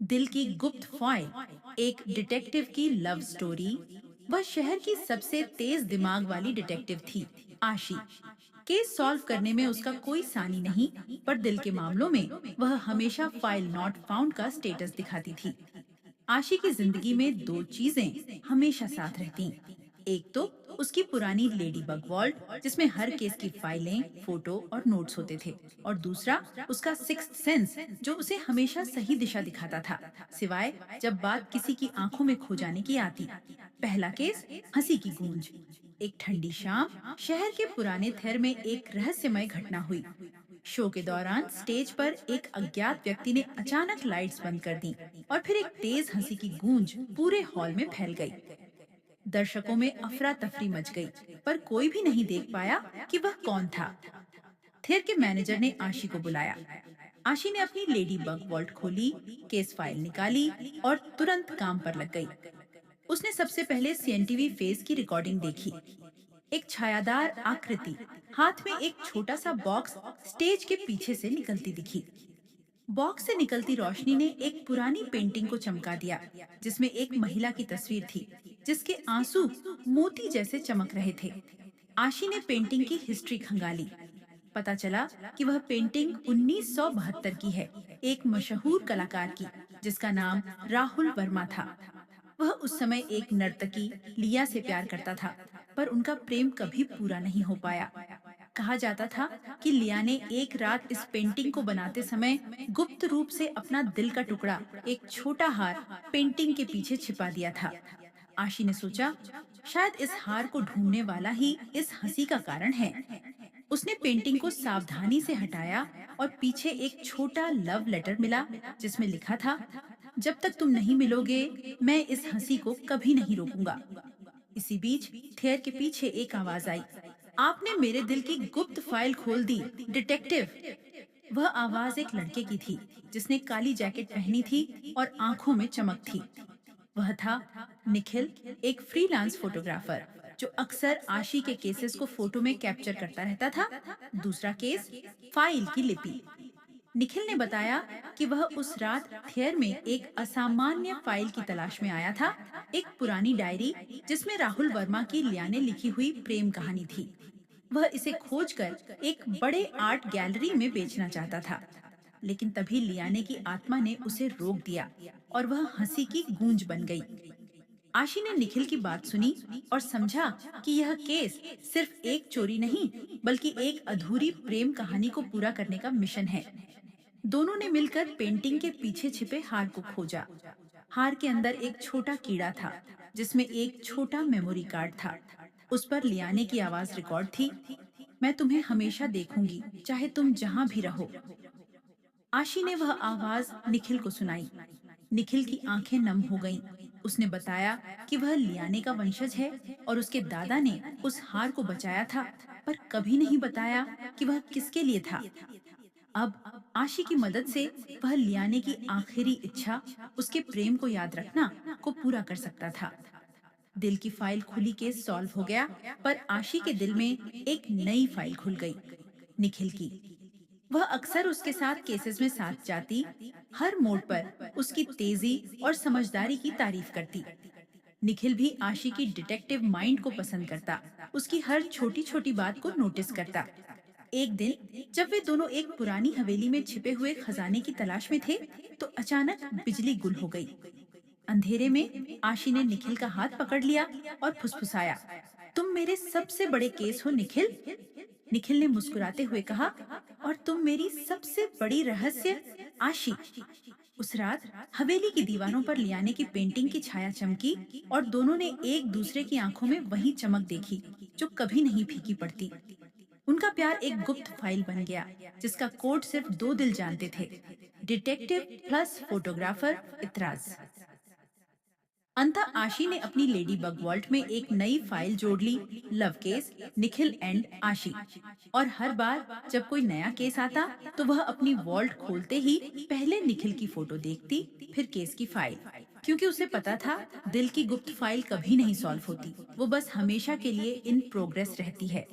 दिल की गुप्त फाइल, एक डिटेक्टिव की लव स्टोरी। वह शहर की सबसे तेज दिमाग वाली डिटेक्टिव थी, आशी। केस सॉल्व करने में उसका कोई सानी नहीं, पर दिल के मामलों में वह हमेशा फाइल नॉट फाउंड का स्टेटस दिखाती थी। आशी की जिंदगी में दो चीजें हमेशा साथ रहती। एक तो उसकी पुरानी लेडी बग वॉल्ट, जिसमें हर केस की फाइलें, फोटो और नोट्स होते थे। और दूसरा उसका सिक्स्थ सेंस, जो उसे हमेशा सही दिशा दिखाता था, सिवाय जब बात किसी की आंखों में खो जाने की आती। पहला केस, हंसी की गूंज। एक ठंडी शाम शहर के पुराने थेर में एक रहस्यमय घटना हुई। शो के दौरान स्टेज पर एक अज्ञात व्यक्ति ने अचानक लाइट्स बंद कर दी, और फिर एक तेज हंसी की गूंज पूरे हॉल में फैल गई। दर्शकों में अफरा तफरी मच गई, पर कोई भी नहीं देख पाया कि वह कौन था। थिएटर के मैनेजर ने आशी को बुलाया। आशी ने अपनी लेडी बग वॉल्ट खोली, केस फाइल निकाली और तुरंत काम पर लग गई। उसने सबसे पहले सीएनटीवी फेस की रिकॉर्डिंग देखी। एक छायादार आकृति, हाथ में एक छोटा सा बॉक्स, स्टेज के पीछे से निकलती दिखी। बॉक्स से निकलती रोशनी ने एक पुरानी पेंटिंग को चमका दिया, जिसमें एक महिला की तस्वीर थी, जिसके आंसू मोती जैसे चमक रहे थे। आशी ने पेंटिंग की हिस्ट्री खंगाली। पता चला कि वह पेंटिंग 1972 की है, एक मशहूर कलाकार की, जिसका नाम राहुल वर्मा था। वह उस समय एक नर्तकी लिया से प्यार करता था, पर उनका प्रेम कभी पूरा नहीं हो पाया। कहा जाता था कि लिया ने एक रात इस पेंटिंग को बनाते समय गुप्त रूप से अपना दिल का टुकड़ा, एक छोटा हार, पेंटिंग के पीछे छिपा दिया था। आशी ने सोचा, शायद इस हार को ढूंढने वाला ही इस हंसी का कारण है। उसने पेंटिंग को सावधानी से हटाया, और पीछे एक छोटा लव लेटर मिला, जिसमें लिखा था, जब तक तुम नहीं मिलोगे, मैं इस हंसी को कभी नहीं रोकूंगा। इसी बीच थेयर के पीछे एक आवाज आई, आपने मेरे दिल की गुप्त फाइल खोल दी, डिटेक्टिव। वह आवाज एक लड़के की थी, जिसने काली जैकेट पहनी थी और आंखों में चमक थी। वह था निखिल, एक फ्रीलांस फोटोग्राफर, जो अक्सर आशी के केसेस को फोटो में कैप्चर करता रहता था। दूसरा केस, फाइल की लिपि। निखिल ने बताया कि वह उस रात थियर में एक असामान्य फाइल की तलाश में आया था, एक पुरानी डायरी, जिसमें राहुल वर्मा की लिया ने लिखी हुई प्रेम कहानी थी। वह इसे खोजकर एक बड़े आर्ट गैलरी में बेचना चाहता था, लेकिन तभी लियाने की आत्मा ने उसे रोक दिया, और वह हंसी की गूंज बन गई। आशी ने निखिल की बात सुनी और समझा कि यह केस सिर्फ एक चोरी नहीं, बल्कि एक अधूरी प्रेम कहानी को पूरा करने का मिशन है। दोनों ने मिलकर पेंटिंग के पीछे छिपे हार को खोजा। हार के अंदर एक छोटा कीड़ा था, जिसमें एक छोटा मेमोरी कार्ड था। उस पर लियाने की आवाज रिकॉर्ड थी, मैं तुम्हें हमेशा देखूंगी, चाहे तुम जहां भी रहो। आशी ने वह आवाज निखिल को सुनाई। निखिल की आंखें नम हो गईं। उसने बताया कि वह लियाने का वंशज है, और उसके दादा ने उस हार को बचाया था, पर कभी नहीं बताया कि वह किसके लिए था। अब आशी की मदद से वह लियाने की आखिरी इच्छा, उसके प्रेम को याद रखना, को पूरा कर सकता था। दिल की फाइल खुली, केस सॉल्व हो गया, पर आशी के दिल में एक नई फाइल खुल गई, निखिल की। वह अक्सर उसके साथ केसेस में साथ जाती, हर मोड़ पर उसकी तेजी और समझदारी की तारीफ करती। निखिल भी आशी की डिटेक्टिव माइंड को पसंद करता, उसकी हर छोटी छोटी बात को नोटिस करता। एक दिन जब वे दोनों एक पुरानी हवेली में छिपे हुए खजाने की तलाश में थे, तो अचानक बिजली गुल हो गई। अंधेरे में आशी ने निखिल का हाथ पकड़ लिया और फुसफुसाया, तुम मेरे सबसे बड़े केस हो निखिल। निखिल ने मुस्कुराते हुए कहा, और तुम मेरी सबसे बड़ी रहस्य, आशी। उस रात हवेली की दीवारों पर लियाने की पेंटिंग की छाया चमकी, और दोनों ने एक दूसरे की आंखों में वही चमक देखी, जो कभी नहीं फीकी पड़ती। उनका प्यार एक गुप्त फाइल बन गया, जिसका कोड सिर्फ दो दिल जानते थे, डिटेक्टिव प्लस फोटोग्राफर इतराज। अंतः आशी ने अपनी लेडी बग वॉल्ट में एक नई फाइल जोड़ ली, लव केस, निखिल एंड आशी। और हर बार जब कोई नया केस आता, तो वह अपनी वॉल्ट खोलते ही पहले निखिल की फोटो देखती, फिर केस की फाइल। क्योंकि उसे पता था, दिल की गुप्त फाइल कभी नहीं सॉल्व होती, वो बस हमेशा के लिए इन प्रोग्रेस रहती है।